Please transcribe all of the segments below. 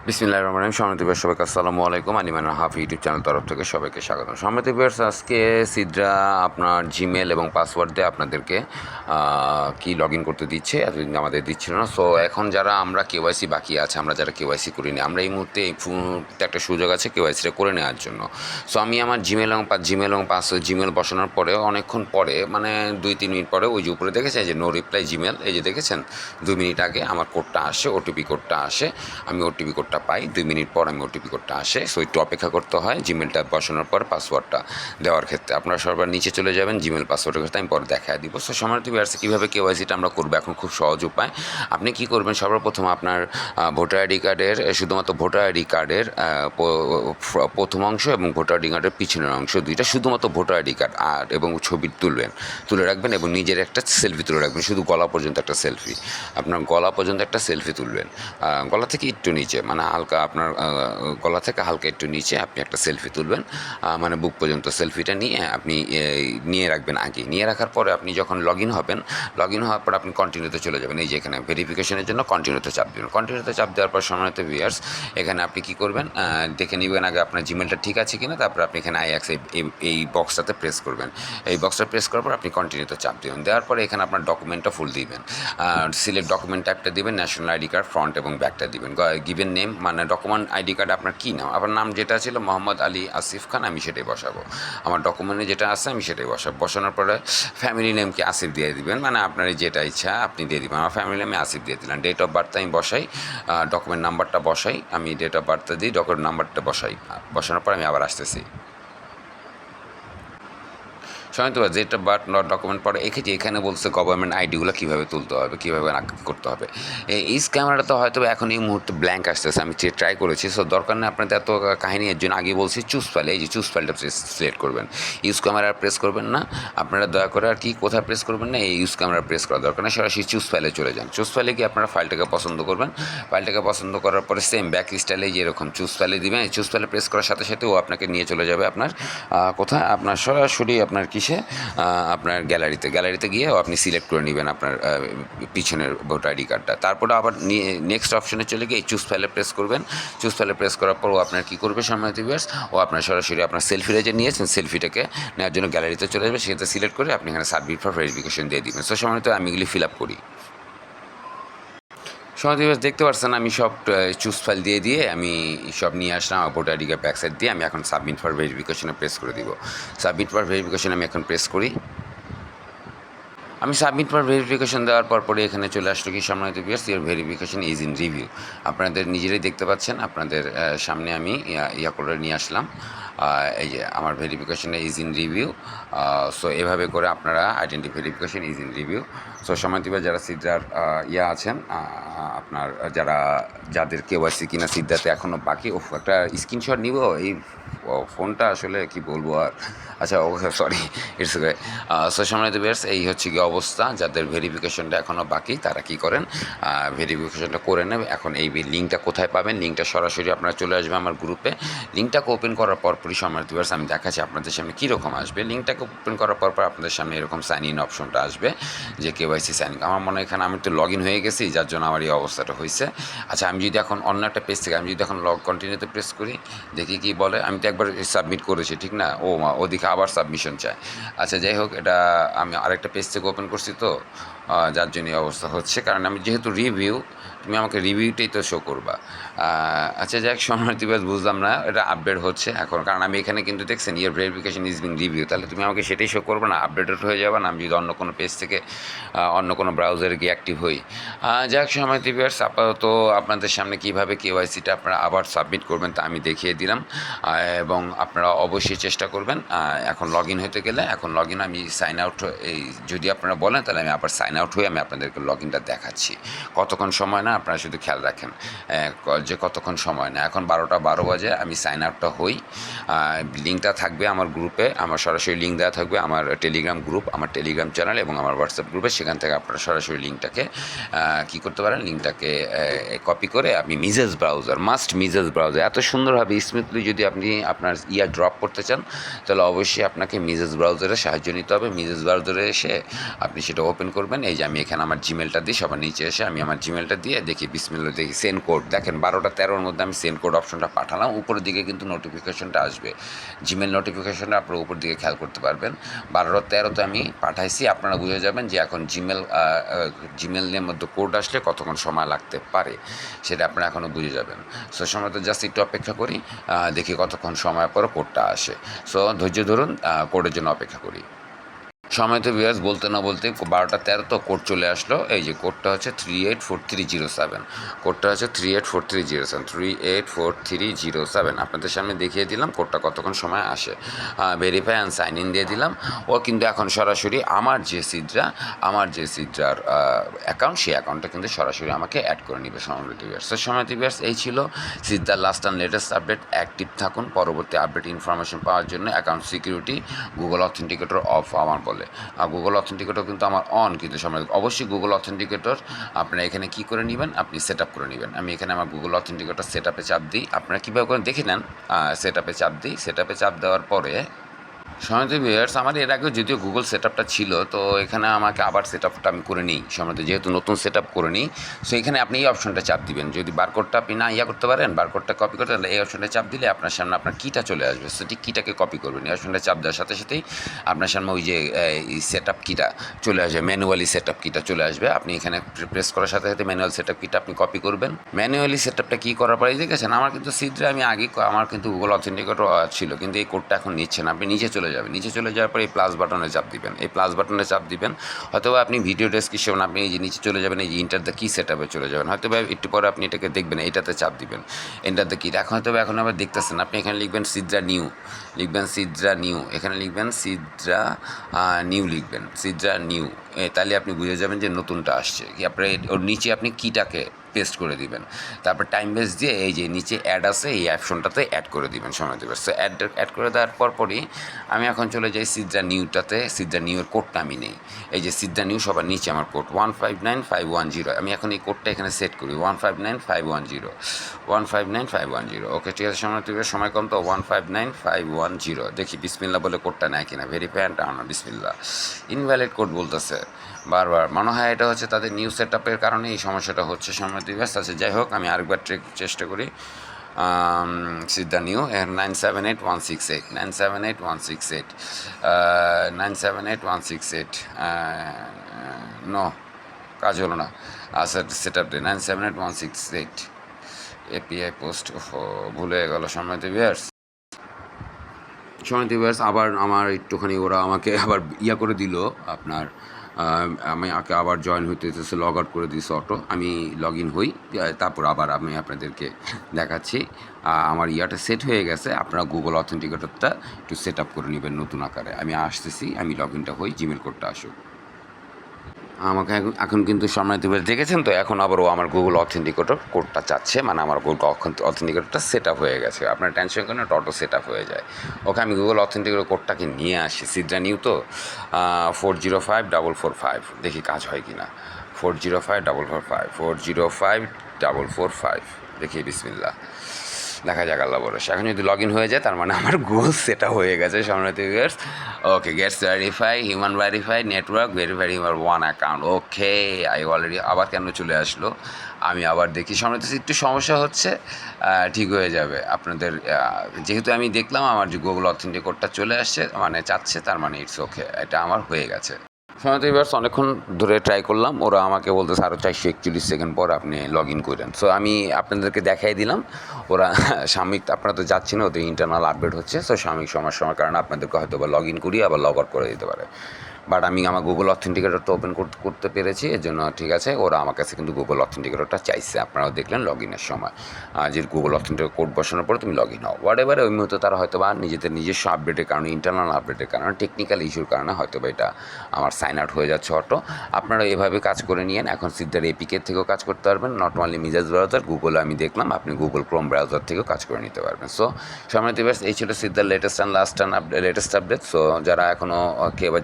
বিসমিল্লাহির রহমানির রহিম। সম্মানিত ভিউয়ার্স, সবাইকে আসসালামু আলাইকুম। আনিমান হাফি ইউটিউব চ্যানেল তরফ থেকে সবাইকে স্বাগতম। সম্মানিত ভিউয়ার্স, আজকে সিদ্রা আপনার জিমেল এবং পাসওয়ার্ড দিয়ে আপনাদেরকে কি লগ ইন করতে দিচ্ছে, এতদিন আমাদের দিচ্ছিল না। সো এখন যারা আমরা কেওয়াইসি বাকি আছে, আমরা যারা কেওয়াইসি করিনি, আমরা এই মুহূর্তে একটা সুযোগ আছে কেওয়াইসিটা করে নেওয়ার জন্য। সো আমি আমার জিমেল বসানোর পরে অনেকক্ষণ পরে, মানে 2-3 মিনিট পরে, ওই যে উপরে দেখেছেন যে নো রিপ্লাই জিমেল, এই যে দেখেছেন 2 মিনিট আগে আমার কোডটা আসে, ওটিপি কোডটা আসে। আমি ওটিপি কোডটা পাই 2 মিনিট পর, আমি ওটিপি কোডটা আসে। সো একটু অপেক্ষা করতে হয় জিমেলটা বসানোর পর পাসওয়ার্ডটা দেওয়ার ক্ষেত্রে। আপনারা সবার নিচে চলে যাবেন, জিমেল পাসওয়ার্ডের ক্ষেত্রে আমি পরে দেখা দিব। সো সম্মানিত ভিউয়ার্স, কীভাবে কেওয়াইসিটা আমরা করবো এখন খুব সহজ উপায়। আপনি কী করবেন, সর্বপ্রথম আপনার ভোটার আইডি কার্ডের, শুধুমাত্র ভোটার আইডি কার্ডের প্রথম অংশ এবং ভোটার আইডি কার্ডের পিছনের অংশ দুইটা, শুধুমাত্র ভোটার আইডি কার্ড আর এবং ছবি তুলে রাখবেন এবং নিজের একটা সেলফি তুলে রাখবেন, শুধু গলা পর্যন্ত একটা সেলফি। আপনার গলা পর্যন্ত একটা সেলফি তুলবেন, গলা থেকে একটু নিচে, মানে হালকা আপনার গলা থেকে হালকা একটু নিচে আপনি একটা সেলফি তুলবেন, মানে বুক পর্যন্ত সেলফিটা নিয়ে আপনি নিয়ে রাখবেন আগে। নিয়ে রাখার পরে আপনি যখন লগ ইন হওয়ার পর আপনি কন্টিনিউতে চলে যাবেন। এই যে এখানে ভেরিফিকেশনের জন্য কন্টিনিউতে চাপ দেবেন। কন্টিনিউতে চাপ দেওয়ার পর সম্মানিত ভিউয়ার্স, এখানে আপনি কী করবেন, দেখে নেবেন আগে আপনার জিমেলটা ঠিক আছে কিনা, তারপর আপনি এখানে আইএক্স এই বক্সটাতে প্রেস করবেন। এই বক্সটা প্রেস করার পর আপনি কন্টিনিউতে চাপ দেবেন। দেওয়ার পরে এখানে আপনার ডকুমেন্টটা ফুল দিবেন, সিলেক্ট ডকুমেন্ট টাইপটা দিবেন, ন্যাশনাল আইডি কার্ড ফ্রন্ট এবং ব্যাকটা দিবেন। গিভেন নেম, মানে ডকুমেন্ট আইডি কার্ড আপনার কী নাম, আপনার নাম যেটা ছিল মোহাম্মদ আলী আসিফ খান, আমি সেটাই বসাবো। আমার ডকুমেন্টে যেটা আছে আমি সেটাই বসাবো। বসানোর পরে ফ্যামিলি নেমকে আসিফ দিয়ে দিবেন, মানে আপনার যেটা ইচ্ছা আপনি দিয়ে দিবেন। আমার ফ্যামিলি নেমে আসিফ দিয়ে দিলাম। ডেট অফ বার্থ আমি বসাই, ডকুমেন্ট নাম্বারটা বসাই, আমি ডেট অফ বার্থটা দিই, ডকুমেন্ট নাম্বারটা বসাই। বসানোর পর আমি আবার আসতেছি। সম্মানিত যেটা বাট নট ডকুমেন্ট পরে এখানে বলছে গভর্নমেন্ট আইডিগুলো কীভাবে তুলতে হবে, কীভাবে করতে হবে। এই ক্যামেরাটা তো হয়তো এখন এই মুহূর্তে ব্ল্যাঙ্ক আসতেছে, আমি ট্রাই করেছি। সো দরকার নেই আপনাদের এত কাহিনী। এর জন্য আগে বলছি চুজ ফাইল, এই যে চুজ ফাইলটা সিলেক্ট করবেন। ইউজ ক্যামেরা প্রেস করবেন না আপনারা, দয়া করে আর কি কোথায় প্রেস করবেন না, এই ইউজ ক্যামেরা প্রেস করা দরকার না, সরাসরি চুজ ফাইলে চলে যান। চুজ ফাইলে গিয়ে আপনারা ফাইলটাকে পছন্দ করবেন। ফাইলটাকে পছন্দ করার পরে সেম ব্যাক স্টাইলে যেরকম চুজ ফাইলে দিবেন, এই চুজ ফাইলে প্রেস করার সাথে সাথে ও আপনাকে নিয়ে চলে যাবে আপনার কোথায়, আপনার সরাসরি আপনার কিসে, আপনার গ্যালারিতে গিয়েও আপনি সিলেক্ট করে নেবেন আপনার পিছনের ভোটার আইডি কার্ডটা। তারপরে আবার নেক্সট অপশনে চলে গিয়ে চুজ ফাইলে প্রেস করবেন। চুজ ফাইলে প্রেস করার পর ও আপনার কী করবে সম্মানিত ভিউয়ার্স, ও আপনার সরাসরি আপনার সেলফিটা যে নিয়েছেন সেলফিটাকে নেওয়ার জন্য গ্যালারিতে চলে যাবে, সেটা সিলেক্ট করে আপনি এখানে সাবমিট ফর ভেরিফিকেশন দিয়ে দিবেন। সো সম্মানিত আমি এগুলি ফিল আপ করি। সমাজ দেখতে পাচ্ছেন আমি সব চুজ ফাইল দিয়ে আমি সব নিয়ে আসলাম voter ID card back side দিয়ে। আমি এখন সাবমিট ফর ভেরিফিকেশনে প্রেস করে দিব। সাবমিট ফর ভেরিফিকেশন আমি এখন প্রেস করি। আমি সাবমিট ফর ভেরিফিকেশন দেওয়ার পরে এখানে চলে আসলো কি সম্মানিত viewers, your verification is in review. আপনাদের নিজেরাই দেখতে পাচ্ছেন, আপনাদের সামনে আমি করে নিয়ে আসলাম। এই যে আমার ভেরিফিকেশনে ইজ ইন রিভিউ। সো এভাবে করে আপনারা identity verification is in review. So সম্মানিত যারা সিদ্ধার আছেন, আপনার যাদের কেওয়াইসি কিনা সিদ্ধাতে এখনও বাকি, একটা স্ক্রিনশট নিব এই ফোনটা আসলে কি বলবো আর। আচ্ছা ওকে, সরি, ইটস ওকে। সো সম্মানিত ভিউয়ার্স, এই হচ্ছে কি অবস্থা। যাদের ভেরিফিকেশনটা এখনও বাকি তারা কি করেন, ভেরিফিকেশনটা করে নেবে। এখন এই লিঙ্কটা কোথায় পাবেন, লিঙ্কটা সরাসরি আপনারা চলে আসবে আমার গ্রুপে। লিঙ্কটাকে ওপেন করার পরপরই সম্মানিত ভিউয়ার্স আমি দেখাচ্ছি আপনাদের সামনে কীরকম আসবে। লিঙ্কটাকে ওপেন করার পর আপনাদের সামনে এরকম সাইন ইন অপশনটা আসবে, যে কেওয়াইসি সাইন ইন। আমার মনে হয় এখানে আমি তো লগ ইন হয়ে গেছি, যার জন্য আমার এই অবস্থাটা হয়েছে। আচ্ছা, আমি যদি এখন অন্য একটা পেজ থেকে আমি যদি এখন কন্টিনিউতে প্রেস করি, দেখি কি বলে। আমি তো একবার সাবমিট করেছি, ঠিক না? ও মা, ওদিকে আবার সাবমিশন চায়। আচ্ছা যাই হোক, এটা আমি আরেকটা পেজ থেকে ওপেন করছি, তো যার জন্য এই অবস্থা হচ্ছে। কারণ আমি যেহেতু রিভিউ, তুমি আমাকে রিভিউটাই তো শো করবা। আচ্ছা যাই হোক সম্মানিত ভিউয়ার্স, বুঝলাম না এটা আপডেট হচ্ছে এখন, কারণ আমি এখানে কিন্তু দেখছেন ইয়ার ভেরিফিকেশন ইজ বিং রিভিউ। তাহলে তুমি আমাকে সেটাই শো করবে না, আপডেটেড হয়ে যাবে না আমি যদি অন্য কোনো পেজ থেকে অন্য কোনো ব্রাউজারে গিয়ে অ্যাক্টিভ হই। যাই হোক সম্মানিত ভিউয়ার্স, আপাতত আপনাদের সামনে কীভাবে কেওয়াইসিটা আপনারা আবার সাবমিট করবেন তা আমি দেখিয়ে দিলাম। এবং আপনারা অবশ্যই চেষ্টা করবেন। এখন লগ ইন হতে গেলে, এখন লগ ইন আমি সাইন আউট, এই যদি আপনারা বলেন তাহলে আমি আবার সাইন আউট হয়ে আমি আপনাদেরকে লগ ইনটা দেখাচ্ছি। কতক্ষণ সময় না আপনারা শুধু খেয়াল রাখেন যে কতক্ষণ সময় না। এখন 12:12 বাজে, আমি সাইন আউটটা হই। লিঙ্কটা থাকবে আমার গ্রুপে, আমার সরাসরি লিঙ্ক দেওয়া থাকবে আমার টেলিগ্রাম গ্রুপ, আমার টেলিগ্রাম চ্যানেল এবং আমার হোয়াটসঅ্যাপ গ্রুপে। সেখান থেকে আপনারা সরাসরি লিঙ্কটাকে কী করতে পারেন, লিঙ্কটাকে কপি করে আপনি মিজেস ব্রাউজার, মিজেস ব্রাউজার এত সুন্দরভাবে স্মুথলি যদি আপনি আপনার ড্রপ করতে চান, তাহলে অবশ্যই আপনাকে মিজেস ব্রাউজারের সাহায্য নিতে হবে। মিজেস ব্রাউজারে এসে আপনি সেটা ওপেন করবেন এই যে আমি এখানে আমার জিমেলটা দিই, সবার নিচে এসে আমি আমার জিমেলটা দিয়ে দেখি বিসমিল্লাহ দেখি সেন্ড কোড, দেখেন 12টা 13-র মধ্যে আমি সেন্ড কোড অপশনটা পাঠালাম, উপরের দিকে কিন্তু নোটিফিকেশনটা আসবে, জিমেল নোটিফিকেশনটা আপনারা উপর দিকে খেয়াল করতে পারবেন। 12-13-তে আমি পাঠাইছি, আপনারা বুঝে যাবেন যে এখন জিমেলের মধ্যে কোড আসলে কতক্ষণ সময় লাগতে পারে, সেটা আপনারা এখনও বুঝে যাবেন। সো সময় তো জাস্ট একটু অপেক্ষা করি, দেখি কতক্ষণ সময় পরে কোডটা আসে। সো ধৈর্য ধরুন, কোডের জন্য অপেক্ষা করি। সময় তো ভিউয়ার্স বলতে না বলতে 12টা 13 তো কোড চলে আসলো। এই যে কোডটা হচ্ছে 384307, কোডটা হচ্ছে 384307, 384307 আপনাদের সামনে দেখিয়ে দিলাম কোডটা কতক্ষণ সময় আসে। ভেরিফাই অ্যান্ড সাইন ইন দিয়ে দিলাম। ও কিন্তু এখন সরাসরি আমার যে সিদ্রার অ্যাকাউন্ট, সেই অ্যাকাউন্টটা কিন্তু সরাসরি আমাকে অ্যাড করে নেবে সময় ভিউয়ার্স। তো সময় ভিউয়ার্স এই ছিল সিদ্ধার last and latest update. Active থাকুন, পরবর্তী আপডেট ইনফরমেশন পাওয়ার জন্য account security Google authenticator off আমার বলে, আর গুগল অথেন্টিকেটর কিন্তু আমার অন, কিন্তু সময় অবশ্যই গুগল অথেন্টিকেটর আপনারা এখানে কী করে নেবেন, আপনি সেট আপ করে নেবেন। আমি এখানে আমার গুগল অথেন্টিকেটর সেট আপে চাপ দিই, আপনারা কীভাবে করেন দেখে নেন। সেট আপে চাপ দিই, সেট আপে চাপ দেওয়ার পরে সময়ত ভিউয়ার্স আমার এর আগেও যদিও গুগল সেট আপটা ছিল, তো এখানে আমাকে আবার সেট আপটা আমি করে নিই সময়ত, যেহেতু নতুন সেট আপ করে নিই। সো এখানে আপনি এই অপশনটা চাপ দিবেন, যদি বারকোডটা আপনি না করতে পারেন, বারকোডটা কপি করতে হলে এই অপশনটা চাপ দিলে আপনার সামনে আপনার কিটা চলে আসবে, সেটি কিটাকে কপি করবেন। এই অপশনটা চাপ দেওয়ার সাথে সাথেই আপনার সামনে ওই যে সেট আপ কিটা চলে আসবে, ম্যানুয়ালি সেট আপ কিটা চলে আসবে। আপনি এখানে প্রেস করার সাথে সাথে ম্যানুয়াল সেট আপ কিটা আপনি কপি করবেন। ম্যানুয়ালি সেট আপটা কী করার পরে দেখেছেন আমার কিন্তু সিদ্রে আমি আগে আমার কিন্তু গুগল অথেন্টিকেটর ছিল, কিন্তু এই কোডটা এখন নিচ্ছে না। আপনি নিচে চলে যাবেন, নিচে চলে যাওয়ার পরে এই প্লাস বাটনে চাপ দিবেন, এই প্লাস বাটনে চাপ দিবেন। হয়তো আপনি ভিডিও ডেসক্রিপশন আপনি এই যে নিচে চলে যাবেন, এই যে ইন্টার দ্য কি সেট আপে চলে যাবেন, হয়তো একটু পরে আপনি এটাকে দেখবেন, এটাতে চাপ দিবেন এন্টার দ্য কি। এখন আবার দেখতেছেন, আপনি এখানে লিখবেন সিদ্রা নিউ, এখানে লিখবেন সিদ্রা নিউ, সিদ্রা নিউ, তাহলে আপনি বুঝে যাবেন যে নতুনটা আসছে। কি আপনার ওর নিচে আপনি কিটাকে পেস্ট করে দিবেন, তারপর টাইম বেস দিয়ে এই যে নিচে অ্যাড আছে এই অপশনটাতে অ্যাড করে দিবেন সময় দেবেন। সো অ্যাড করে দেওয়ার পরই আমি এখন চলে যাই সিদ্রা নিউটাতে, সিদ্রা নিউয়ের কোডটা আমি নেই। এই যে সিদ্রা নিউ সবার নিচে আমার কোড 159510, আমি এখন এই কোডটা এখানে সেট করি 159510, 159510। ওকে ঠিক আছে, সময় কম তো 159510, দেখি বিসমিল্লা বলে কোডটা নেয় কিনা, verify and turn Bismillah, invalid code বলতেছে বারবার। মনে হয় এটা হচ্ছে তাদের নিউ সেট আপের কারণে এই সমস্যাটা হচ্ছে সময় ব্যস্ত আছে। যাই হোক আমি আরেকবার চেষ্টা করি। সিদ্ধা নিউ 978168, 978168, 978168, নো কাজ হলো না। আচ্ছা সেট আপ 978168 এপিআই পোস্ট, ভুলে গেল সময় ভিউয়ার্স। আবার আমার একটুখানি ওরা আমাকে আবার করে দিল আপনার, আমি আবার জয়েন হইতে লগ আউট করে দিয়েছে অটো, আমি লগ ইন হই, তারপর আবার আমি আপনাদেরকে দেখাচ্ছি। আমার সেট হয়ে গেছে, আপনারা গুগল অথেন্টিকেটরটা একটু সেট আপ করে নেবেন নতুন আকারে। আমি আসতেছি, আমি লগ ইনটা হই, জিমেল কোডটা আসুক। আমাকে এখন কিন্তু সম্মানিত দেখেছেন তো, এখন আবার ও আমার গুগল অথেন্টিকেটর কোডটা চাচ্ছে, মানে আমার গুগল অথেন্টিকেটরটা সেট আপ হয়ে গেছে। আপনার টেনশন করেন, অটো সেট আপ হয়ে যায়। ওকে আমি গুগল অথেন্টিকেটর কোডটাকে নিয়ে আসি, সিদ্রা নিউ তো 405445, দেখি কাজ হয় কি না। 405445, 405445, দেখি বিসমিল্লা, দেখা যাক আল্লাহ বরস। এখন যদি লগ ইন হয়ে যায় তার মানে আমার গুগল সেটা হয়ে গেছে সম্মানিত viewers. Okay gets verify, human verify, network verify your one account. Okay I already, আবার কেন চলে আসলো, আমি আবার দেখি। সম্মানিত একটু সমস্যা হচ্ছে, ঠিক হয়ে যাবে আপনাদের। যেহেতু আমি দেখলাম আমার যে গুগল অথেন্টিক কোডটা চলে আসছে, মানে চাচ্ছে, তার মানে ইটস ওকে, এটা আমার হয়ে গেছে। সময়ত ভিউয়ার্স অনেকক্ষণ ধরে ট্রাই করলাম, ওরা আমাকে বলতেছে আরও 441 সেকেন্ড পর আপনি লগ ইন করেন। সো আমি আপনাদেরকে দেখাই দিলাম, ওরা সাময়িক, আপনারা তো যাচ্ছি না, ওদের ইন্টারনাল আপডেট হচ্ছে। সো সাময়িক সমস্যার কারণে আপনাদেরকে হয়তো বা লগ ইন করিয়ে আবার লগ আউট করে দিতে পারে। বাট আমি আমার গুগল অথেন্টিকেটরটা ওপেন করতে পেরেছি, এর জন্য ঠিক আছে। ওরা আমার কাছে কিন্তু গুগল অথেন্টিকেটরটা চাইছে, আপনারাও দেখলেন লগ ইনের সময় যে গুগল অথেন্টিকেটর কোড বসানোর পরে তুমি লগ ইন হও। হোয়াট এভার, ওই মুহূর্তে তারা হয়তো বা নিজস্ব আপডেটের কারণে, ইন্টারনাল আপডেটের কারণে, টেকনিক্যাল ইস্যুর কারণে হয়তো বা এটা আমার সাইন আউট হয়ে যাচ্ছে অটো। আপনারা এভাবে কাজ করে নিয়েন। এখন সিদ্ধার এপিকের থেকেও কাজ করতে পারবেন, নট অনলি মিজাজ ব্রাউজার, গুগলে আমি দেখলাম আপনি গুগল ক্রোম ব্রাউজার থেকেও কাজ করে নিতে পারবেন। সো সম্মানিত ভিউয়ার্স, এই ছিল সিদ্ধার লেটেস্ট আপডেট। সো যারা এখনও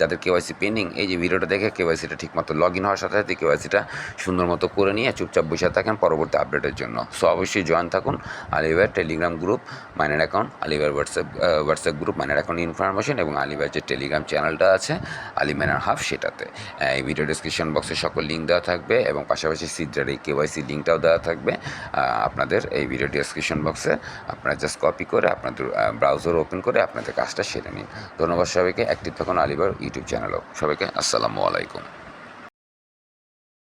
যাদের কেওয়াইসি কেওয়াইসি পেন্ডিং, এই যে ভিডিওটা দেখে কেওয়াইসিটা ঠিকমতো লগ ইন হওয়ার সাথে সাথে কেওয়াইসিটা সুন্দর মতো করে নিয়ে চুপচাপ বসে থাকেন পরবর্তী আপডেটের জন্য। সো অবশ্যই জয়েন থাকুন আলিভাইয়ের টেলিগ্রাম গ্রুপ, মাইনের অ্যাকাউন্ট, আলিভাইয়ের হোয়াটসঅ্যাপ গ্রুপ, মাইনের অ্যাকাউন্ট ইনফরমেশন এবং আলিভাইয়ের যে টেলিগ্রাম চ্যানেলটা আছে আলি মাইনার হাব, সেটাতে এই ভিডিও ডিসক্রিপশন বক্সে সকল লিঙ্ক দেওয়া থাকবে এবং পাশাপাশি সিদ্রার এই কেওয়াইসি লিঙ্কটাও দেওয়া থাকবে আপনাদের এই ভিডিও ডিসক্রিপশন বক্সে। আপনারা জাস্ট কপি করে আপনাদের ব্রাউজার ওপেন করে আপনাদের কাজটা সেরে নিন। ধন্যবাদ সবাইকে। অ্যাক্টিভ থাকুন আলিভাইয়ের ইউটিউব চ্যানেলও। সবাইকে আসসালামু আলাইকুম।